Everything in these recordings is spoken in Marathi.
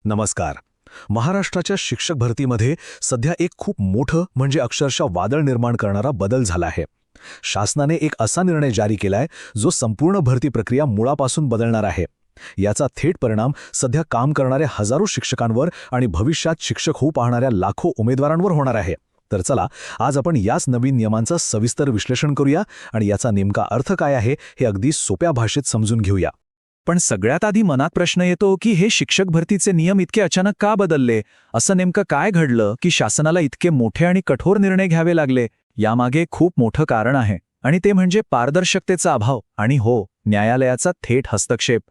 नमस्कार. महाराष्ट्राच्या शिक्षक भरतीमध्ये सध्या एक खूप मोठं म्हणजे अक्षरशः वादळ निर्माण करणारा बदल झाला आहे. शासनाने एक असा निर्णय जारी केलाय जो संपूर्ण भरती प्रक्रिया मुळापासून बदलणार आहे. याचा थेट परिणाम सध्या काम करणाऱ्या हजारो शिक्षकांवर आणि भविष्यात शिक्षक होऊ पाहणाऱ्या लाखो उमेदवारांवर होणार आहे. तर चला, आज आपण याच नवीन नियमांचं सविस्तर विश्लेषण करूया आणि याचा नेमका अर्थ काय आहे हे अगदी सोप्या भाषेत समजून घेऊया. पण सगळ्यात आधी मनात प्रश्न येतो की हे शिक्षक भरतीचे नियम इतके अचानक का बदलले? असं नेमकं काय घडलं की शासनाला इतके मोठे आणि कठोर निर्णय घ्यावे लागले? यामागे खूप मोठं कारण आहे आणि ते म्हणजे पारदर्शकतेचा अभाव आणि न्यायालयाचा थेट हस्तक्षेप.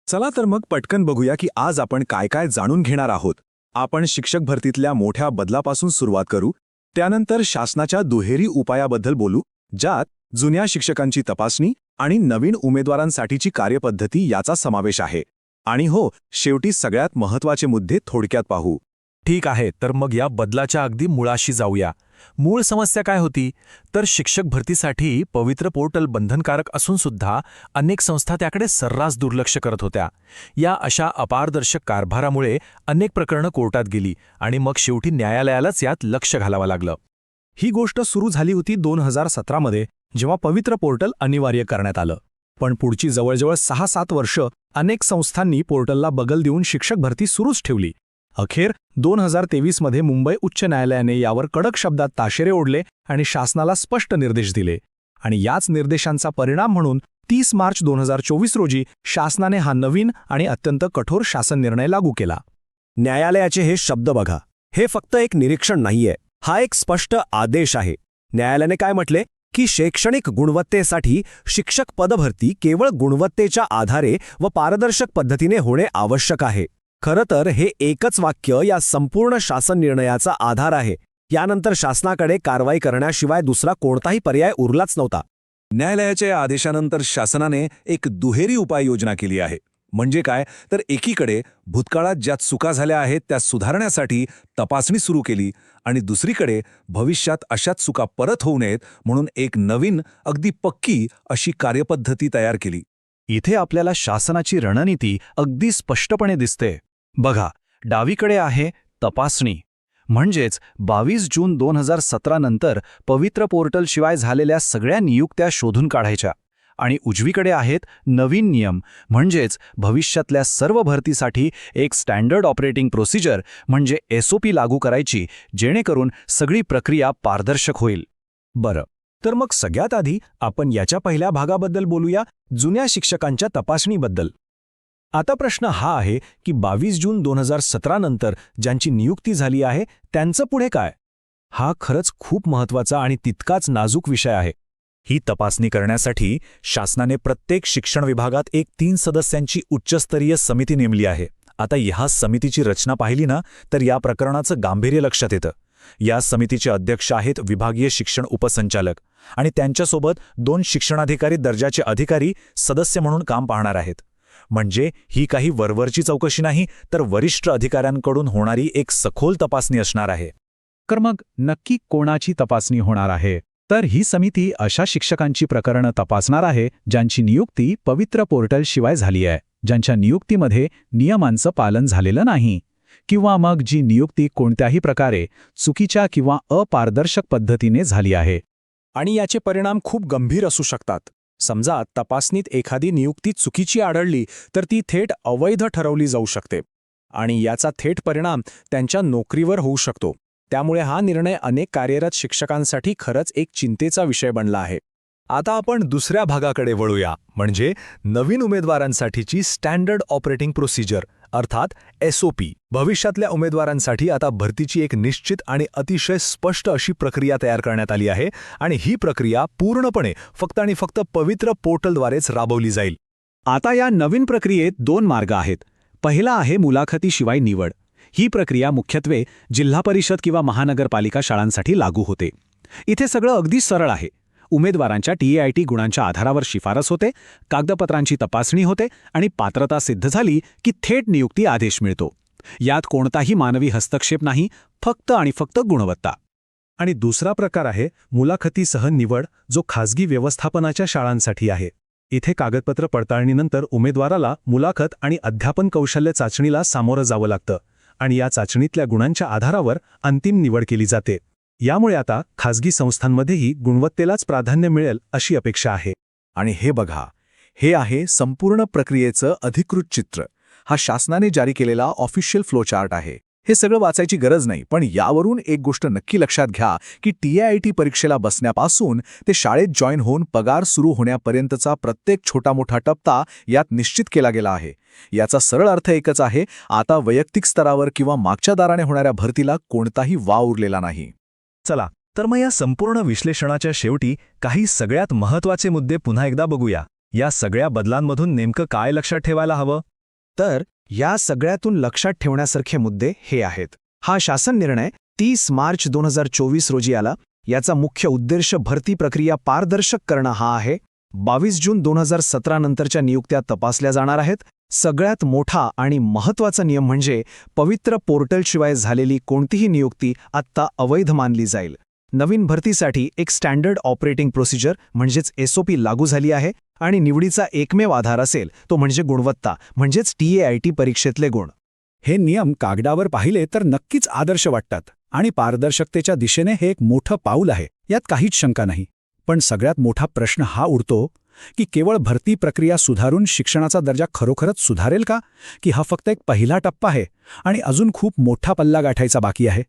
चला तर मग पटकन बघूया की आज आपण काय काय जाणून घेणार आहोत. आपण शिक्षक भरतीतल्या मोठ्या बदलापासून सुरुवात करू. त्यानंतर शासनाच्या दुहेरी उपायाबद्दल बोलू, ज्यात जुन्या शिक्षकांची तपासणी आणि नवीन उमेदवारांसाठीची कार्यपद्धती याचा समावेश आहे. आणि शेवटी सगळ्यात महत्त्वाचे मुद्दे थोडक्यात पाहू. ठीक आहे, तर मग या बदलाच्या अगदी मुळाशी जाऊया. मूळ समस्या काय होती? तर शिक्षक भरतीसाठी पवित्र पोर्टल बंधनकारक असून सुद्धा अनेक संस्था त्याकडे सर्रास दुर्लक्ष करत होत्या. या अशा अपारदर्शक कारभारामुळे अनेक प्रकरणं कोर्टात गेली आणि मग शेवटी न्यायालयालाच यात लक्ष घालावं लागलं. ही गोष्ट सुरू झाली होती 2017 मध्ये, जेव्हा पवित्र पोर्टल अनिवार्य करण्यात आलं. पण पुढची जवळजवळ 6-7 वर्ष अनेक संस्थांनी पोर्टलला बगल देऊन शिक्षक भरती सुरूच ठेवली. अखेर 2023 मध्ये मुंबई उच्च न्यायालयाने यावर कडक शब्दात ताशेरे ओढले आणि शासनाला स्पष्ट निर्देश दिले. आणि याच निर्देशांचा परिणाम म्हणून 30 मार्च 2024 रोजी शासनाने हा नवीन आणि अत्यंत कठोर शासन निर्णय लागू केला. न्यायालयाचे हे शब्द बघा. हे फक्त एक निरीक्षण नाहीये, हा एक स्पष्ट आदेश आहे. न्यायालयाने काय म्हटले की शैक्षणिक गुणवत्तेसाठी शिक्षक पदभरती केवळ गुणवत्तेच्या आधारे व पारदर्शक पद्धतीने होणे आवश्यक आहे. खरं तर हे एकच वाक्य या संपूर्ण शासन निर्णयाचा आधार आहे. यानंतर शासनाकडे कारवाई करण्याशिवाय दुसरा कोणताही पर्याय उरलाच नव्हता. न्यायालयाच्या या आदेशानंतर शासनाने एक दुहेरी उपाययोजना केली आहे. म्हणजे काय, तर एकीकडे भूतकाळात ज्या चुका झाल्या आहेत त्या सुधारण्यासाठी तपासणी सुरू केली आणि दुसरीकडे भविष्यात अशाच चुका परत होऊ नयेत म्हणून एक नवीन, अगदी पक्की अशी कार्यपद्धती तयार केली. इथे आपल्याला शासनाची रणनीती अगदी स्पष्टपणे दिसते. बघा, डावीकडे आहे तपासणी, म्हणजेच 22 जून 2017 नंतर पवित्र पोर्टलशिवाय झालेल्या सगळ्या नियुक्त्या शोधून काढायच्या. आणि उजवीकडे आहेत नवीन नियम, म्हणजेच भविष्यातल्या सर्व भरतीसाठी एक स्टँडर्ड ऑपरेटिंग प्रोसिजर म्हणजे SOP लागू करायची, जेणेकरून सगळी प्रक्रिया पारदर्शक होईल. बरं, तर मग सगळ्यात आधी आपण याच्या पहिल्या भागाबद्दल बोलूया, जुन्या शिक्षकांच्या तपासणीबद्दल. आता प्रश्न हा आहे की 22 जून 2017 नंतर ज्यांची नियुक्ती झाली आहे त्यांचं पुढे काय? हा खरंच खूप महत्त्वाचा आणि तितकाच नाजूक विषय आहे. ही तपासणी करण्यासाठी शासनाने प्रत्येक शिक्षण विभागात एक 3 सदस्यांची उच्चस्तरीय समिती नेमली आहे. आता ह्या समितीची रचना पाहिली ना, तर या प्रकरणाचं गांभीर्य लक्षात येतं. या समितीचे अध्यक्ष आहेत विभागीय शिक्षण उपसंचालक आणि त्यांच्यासोबत 2 शिक्षणाधिकारी दर्जाचे अधिकारी सदस्य म्हणून काम पाहणार आहेत. म्हणजे ही काही वरवरची चौकशी नाही, तर वरिष्ठ अधिकाऱ्यांकडून होणारी एक सखोल तपासणी असणार आहे. तर मग नक्की कोणाची तपासणी होणार आहे? तर ही समिती अशा शिक्षकांची प्रकरणं तपासणार आहे ज्यांची नियुक्ती पवित्र पोर्टलशिवाय झाली आहे, ज्यांच्या नियुक्तीमध्ये नियमांचं पालन झालेलं नाही, किंवा मग जी नियुक्ती कोणत्याही प्रकारे चुकीच्या किंवा अपारदर्शक पद्धतीने झाली आहे. आणि याचे परिणाम खूप गंभीर असू शकतात. समजा तपासणीत एखादी नियुक्ती चुकीची आढळली तर ती थेट अवैध ठरवली जाऊ शकते आणि याचा थेट परिणाम त्यांच्या नोकरीवर होऊ शकतो. त्यामुळे हा निर्णय अनेक कार्यरत शिक्षकांसाठी खरंच एक चिंतेचा विषय बनला आहे. आता आपण दुसऱ्या भागाकडे वळूया, म्हणजे नवीन उमेदवारांसाठीची स्टँडर्ड ऑपरेटिंग प्रोसिजर अर्थात SOP. भविष्यातल्या उमेदवारांसाठी आता भरतीची एक निश्चित आणि अतिशय स्पष्ट अशी प्रक्रिया तयार करण्यात आली आहे आणि ही प्रक्रिया पूर्णपणे फक्त आणि फक्त पवित्र पोर्टलद्वारेच राबवली जाईल. आता या नवीन प्रक्रियेत 2 मार्ग आहेत. पहिला आहे मुलाखतीशिवाय निवड. ही प्रक्रिया मुख्यत्वे जिल्हा परिषद किंवा महानगरपालिका शाळांसाठी लागू होते. इथे सगळं अगदी सरळ आहे. उमेदवारांच्या TAIT गुणांच्या आधारावर शिफारस होते, कागदपत्रांची तपासणी होते आणि पात्रता सिद्ध झाली की थेट नियुक्ती आदेश मिळतो. यात कोणताही मानवी हस्तक्षेप नाही, फक्त आणि फक्त गुणवत्ता. आणि दुसरा प्रकार आहे मुलाखतीसह निवड, जो खासगी व्यवस्थापनाच्या शाळांसाठी आहे. इथे कागदपत्र पडताळणीनंतर उमेदवाराला मुलाखत आणि अध्यापन कौशल्य चाचणीला सामोरं जावं लागतं आणि या चाचणीतल्या गुणांच्या आधारावर अंतिम निवड केली जाते. यामुळे आता खासगी संस्थांमध्येही गुणवत्तेलाच प्राधान्य मिळेल अशी अपेक्षा आहे. आणि हे बघा, हे आहे संपूर्ण प्रक्रियेचं अधिकृत चित्र. हा शासनाने जारी केलेला ऑफिशियल फ्लोचार्ट आहे. हे सगळं वाचायची गरज नाही, पण यावरून एक गोष्ट नक्की लक्षात घ्या की TIIT परीक्षेला बसण्यापासून ते शाळेत जॉईन होऊन पगार सुरू होण्यापर्यंतचा प्रत्येक छोटा मोठा टप्पा यात निश्चित केला गेला आहे. याचा सरळ अर्थ एकच आहे, आता वैयक्तिक स्तरावर किंवा मागच्या दाराने होणाऱ्या भरतीला कोणताही वाव उरलेला नाही. चला, तर मग या संपूर्ण विश्लेषणाच्या शेवटी काही सगळ्यात महत्त्वाचे मुद्दे पुन्हा एकदा बघूया. या सगळ्या बदलांमधून नेमकं काय लक्षात ठेवायला हवं? तर या सगळ्यातून लक्षात ठेवण्यासारखे मुद्दे हे आहेत. हा शासन निर्णय 30 मार्च 2024 रोजी आला. याचा मुख्य उद्देश भरती प्रक्रिया पारदर्शक करणं हा आहे. 22 जून 2017 नंतरच्या नियुक्त्या तपासल्या जाणार आहेत. सगळ्यात मोठा आणि महत्त्वाचा नियम म्हणजे पवित्र पोर्टलशिवाय झालेली कोणतीही नियुक्ती आत्ता अवैध मानली जाईल. नवीन भरतीसाठी एक स्टँडर्ड ऑपरेटिंग प्रोसिजर म्हणजेच SOP लागू झाली आहे आणि निवडीचा एकमेव आधार असेल तो म्हणजे गुणवत्ता, म्हणजेच TIIT परीक्षेतले गुण. हे नियम कागदावर पाहिले तर नक्कीच आदर्श वाटतात आणि पारदर्शकतेच्या दिशेने हे एक मोठं पाऊल आहे, यात काहीच शंका नाही. पण सगळ्यात मोठा प्रश्न हा उरतो की केवळ भरती प्रक्रिया सुधारून शिक्षणाचा दर्जा खरोखरच सुधारेल का, की हा फक्त एक पहिला टप्पा आहे आणि अजून खूप मोठा पल्ला गाठायचा बाकी आहे.